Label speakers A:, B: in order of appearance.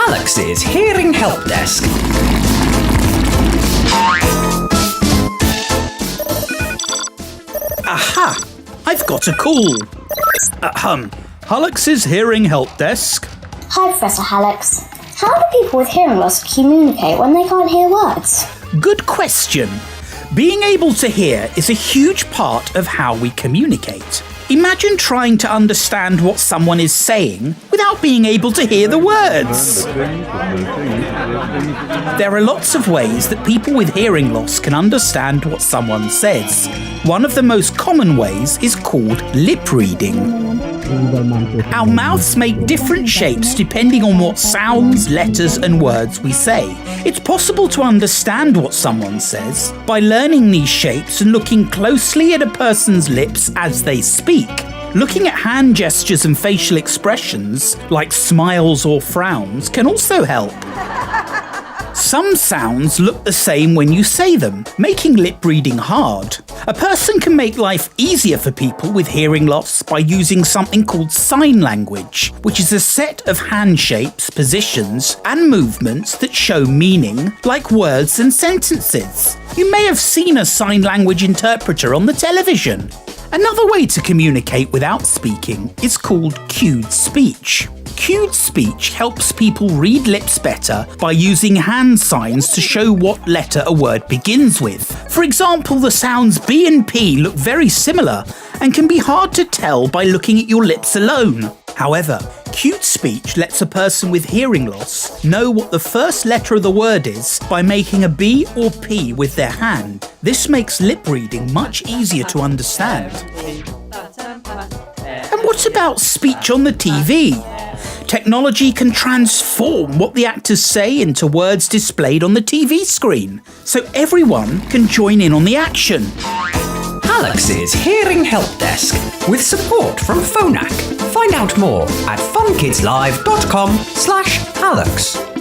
A: Hallux's Hearing Help Desk.
B: Aha! I've got a call. Hallux's Hearing Help Desk.
C: Hi, Professor Hallux. How do people with hearing loss communicate when they can't hear words?
B: Good question. Being able to hear is a huge part of how we communicate. Imagine trying to understand what someone is saying without being able to hear the words. There are lots of ways that people with hearing loss can understand what someone says. One of the most common ways is called lip reading. Our mouths make different shapes depending on what sounds, letters and words we say. It's possible to understand what someone says by learning these shapes and looking closely at a person's lips as they speak. Looking at hand gestures and facial expressions, like smiles or frowns, can also help. Some sounds look the same when you say them, making lip reading hard. A person can make life easier for people with hearing loss by using something called sign language, which is a set of hand shapes, positions, and movements that show meaning, like words and sentences. You may have seen a sign language interpreter on the television. Another way to communicate without speaking is called cued speech. Cued speech helps people read lips better by using hand signs to show what letter a word begins with. For example, the sounds B and P look very similar and can be hard to tell by looking at your lips alone. However, cued speech lets a person with hearing loss know what the first letter of the word is by making a B or P with their hand. This makes lip reading much easier to understand. And what about speech on the TV? Technology can transform what the actors say into words displayed on the TV screen, so everyone can join in on the action.
A: Hallux's Hearing Help Desk, with support from Phonak. Find out more at funkidslive.com/Hallux.